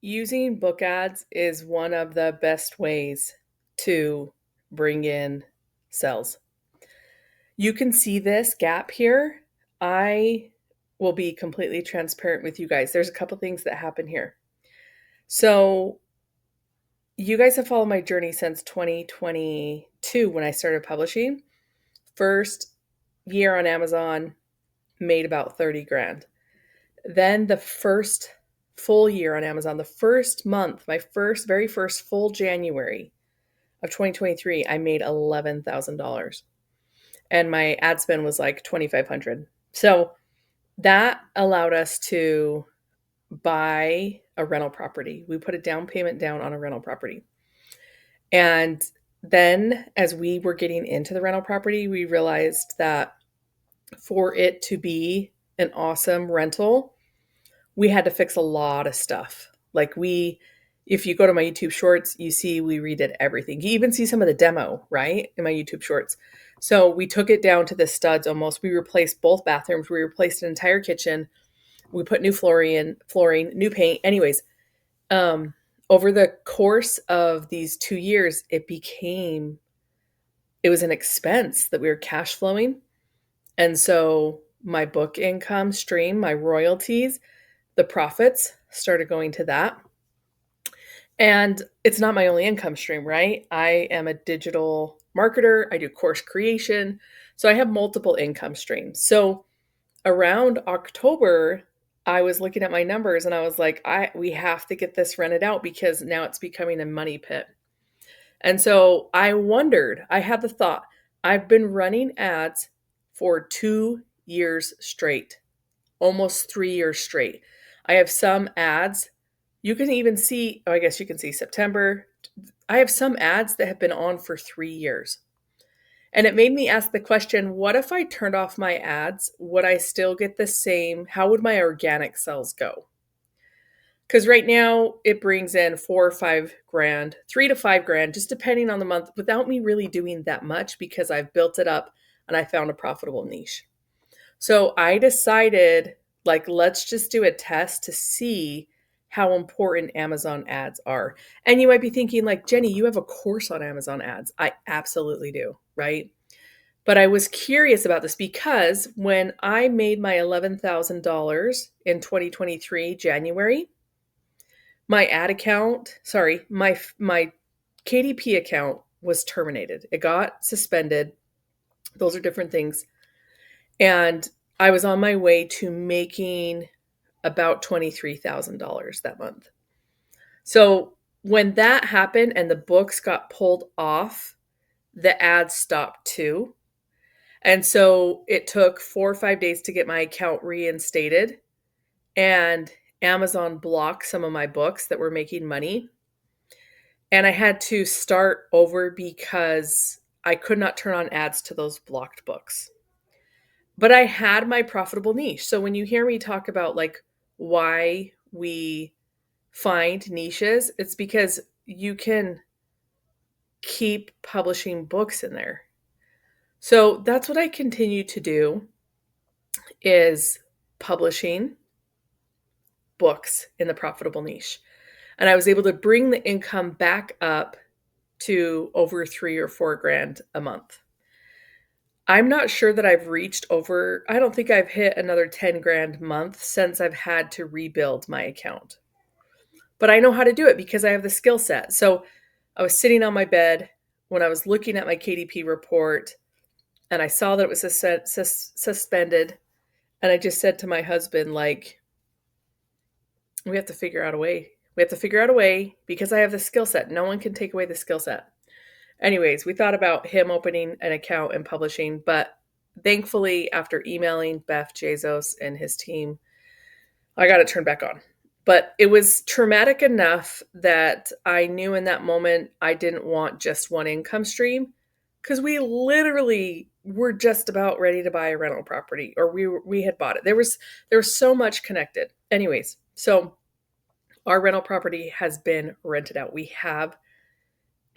Using book ads is one of the best ways to bring in sales. You can see this gap here. I will be completely transparent with you guys. There's a couple things that happen here. So, you guys have followed my journey since 2022 when I started publishing. First year on Amazon, made about 30 grand. Then the first full year on Amazon, the first month, my very first full January of 2023, I made $11,000 and my ad spend was like 2,500. So that allowed us to buy a rental property. We put a down payment down on a rental property. And then as we were getting into the rental property, we realized that for it to be an awesome rental, we had to fix a lot of stuff. If you go to my YouTube shorts, you see we redid everything. You even see some of the demo, right, in my YouTube shorts. So we took it down to the studs almost. We replaced both bathrooms. We replaced an entire kitchen. We put new flooring, new paint. Anyways, over the course of these 2 years, it was an expense that we were cash flowing. And so my book income stream, my royalties, the profits started going to that. And it's not my only income stream, right? I am a digital marketer. I do course creation. So I have multiple income streams. So around October, I was looking at my numbers and I was like, we have to get this rented out because now it's becoming a money pit. And so I had the thought, I've been running ads for 2 years straight, almost 3 years straight. I have some ads. You can even see, I guess you can see September. I have some ads that have been on for 3 years. And it made me ask the question, what if I turned off my ads? Would I still get the same? How would my organic sales go? Because right now it brings in 4 or 5 grand, 3 to 5 grand, just depending on the month, without me really doing that much because I've built it up and I found a profitable niche. So I decided, let's just do a test to see how important Amazon ads are. And you might be thinking, Jenny, you have a course on Amazon ads. I absolutely do, right? But I was curious about this because when I made my $11,000 in 2023, January, my my KDP account was terminated. It got suspended. Those are different things. And I was on my way to making about $23,000 that month. So when that happened and the books got pulled off, the ads stopped too. And so it took 4 or 5 days to get my account reinstated. And Amazon blocked some of my books that were making money. And I had to start over because I could not turn on ads to those blocked books. But I had my profitable niche. So when you hear me talk about why we find niches, it's because you can keep publishing books in there. So that's what I continue to do, is publishing books in the profitable niche. And I was able to bring the income back up to over 3 or 4 grand a month. I'm not sure that I've reached I don't think I've hit another 10 grand a month since I've had to rebuild my account. But I know how to do it because I have the skill set. So I was sitting on my bed when I was looking at my KDP report and I saw that it was suspended. And I just said to my husband, we have to figure out a way. We have to figure out a way because I have the skill set. No one can take away the skill set. Anyways, we thought about him opening an account and publishing, but thankfully, after emailing Beth Jesus and his team, I got it turned back on. But it was traumatic enough that I knew in that moment I didn't want just one income stream, because we literally were just about ready to buy a rental property, or we had bought it. There was so much connected. Anyways, so our rental property has been rented out. We have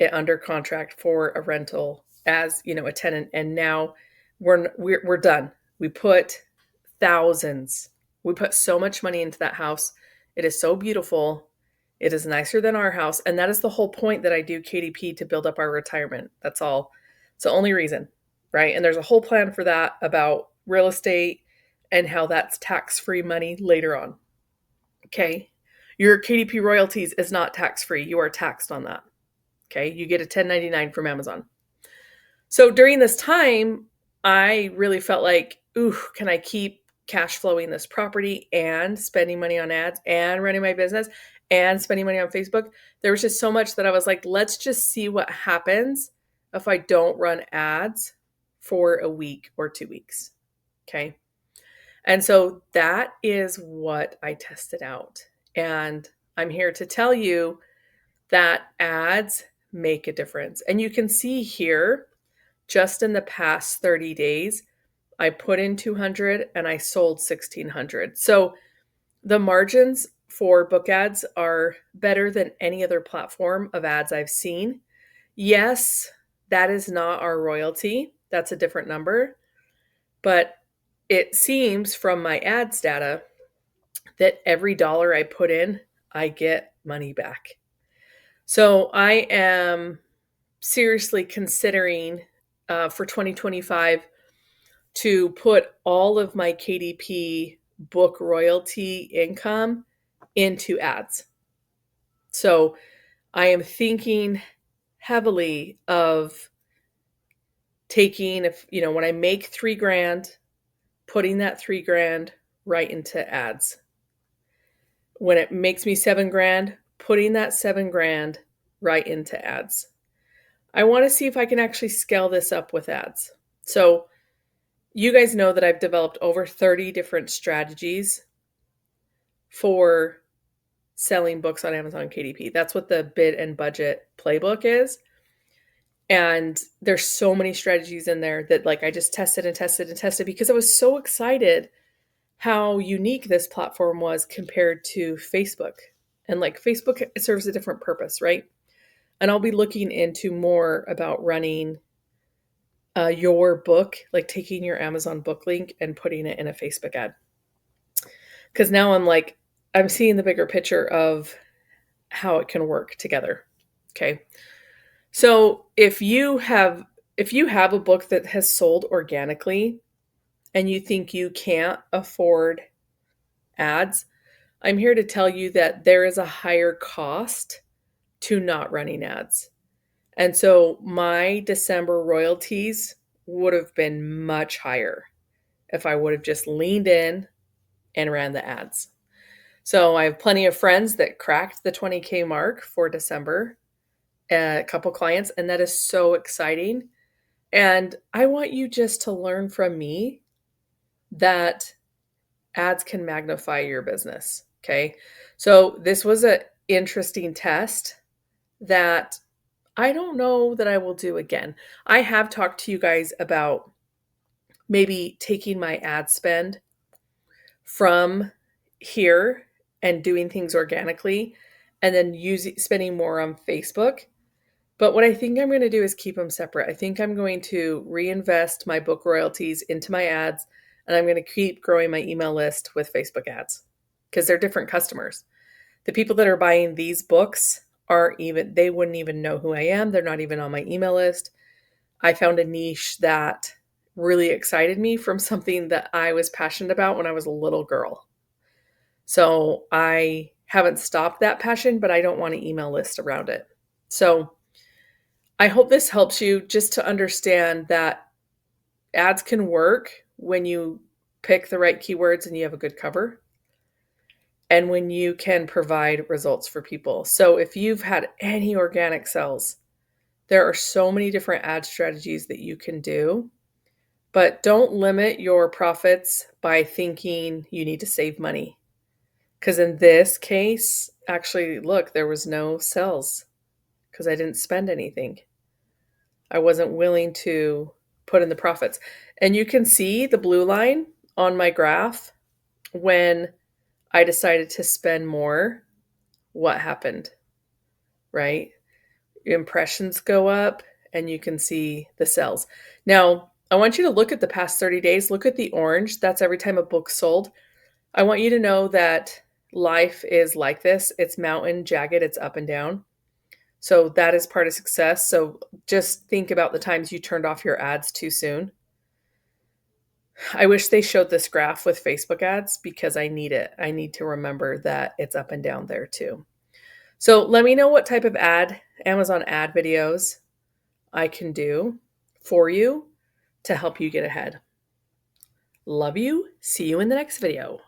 it under contract for a rental as, a tenant, and now we're done. We put thousands. We put so much money into that house. It is so beautiful. It is nicer than our house. And that is the whole point that I do KDP, to build up our retirement. That's all. It's the only reason, right? And there's a whole plan for that about real estate and how that's tax-free money later on. Okay. Your KDP royalties is not tax-free. You are taxed on that. Okay. You get a 1099 from Amazon. So during this time, I really felt like, ooh, can I keep cash flowing this property and spending money on ads and running my business and spending money on Facebook? There was just so much that I was like, let's just see what happens if I don't run ads for a week or 2 weeks. Okay. And so that is what I tested out. And I'm here to tell you that ads make a difference. And you can see here, just in the past 30 days, I put in 200 and I sold 1,600. So the margins for book ads are better than any other platform of ads I've seen. Yes, that is not our royalty. That's a different number. But it seems from my ads data that every dollar I put in, I get money back. So I am seriously considering for 2025 to put all of my KDP book royalty income into ads. So I am thinking heavily of taking, if when I make $3,000, putting that $3,000 right into ads. When it makes me $7,000, putting that $7,000 right into ads. I want to see if I can actually scale this up with ads. So you guys know that I've developed over 30 different strategies for selling books on Amazon KDP. That's what the bid and budget playbook is. And there's so many strategies in there that I just tested and tested and tested because I was so excited how unique this platform was compared to Facebook. And Facebook serves a different purpose, right? And I'll be looking into more about running your book, taking your Amazon book link and putting it in a Facebook ad. Because now I'm seeing the bigger picture of how it can work together. Okay. So if you have a book that has sold organically and you think you can't afford ads, I'm here to tell you that there is a higher cost to not running ads. And so my December royalties would have been much higher if I would have just leaned in and ran the ads. So I have plenty of friends that cracked the 20K mark for December, a couple clients, and that is so exciting. And I want you just to learn from me that ads can magnify your business. Okay. So this was an interesting test that I don't know that I will do again. I have talked to you guys about maybe taking my ad spend from here and doing things organically and then spending more on Facebook. But what I think I'm going to do is keep them separate. I think I'm going to reinvest my book royalties into my ads, and I'm going to keep growing my email list with Facebook ads because they're different customers. The people that are buying these books they wouldn't even know who I am. They're not even on my email list. I found a niche that really excited me from something that I was passionate about when I was a little girl. So I haven't stopped that passion, but I don't want an email list around it. So I hope this helps you just to understand that ads can work when you pick the right keywords and you have a good cover, and when you can provide results for people. So if you've had any organic sales, there are so many different ad strategies that you can do, but don't limit your profits by thinking you need to save money. Because in this case, actually, look, there was no sales because I didn't spend anything. I wasn't willing to put in the profits. And you can see the blue line on my graph when I decided to spend more, what happened, right? Impressions go up and you can see the sales. Now, I want you to look at the past 30 days. Look at the orange. That's every time a book sold. I want you to know that life is like this. It's mountain, jagged, it's up and down. So that is part of success. So just think about the times you turned off your ads too soon. I wish they showed this graph with Facebook ads because I need it. I need to remember that it's up and down there too. So let me know what type of Amazon ad videos I can do for you to help you get ahead. Love you. See you in the next video.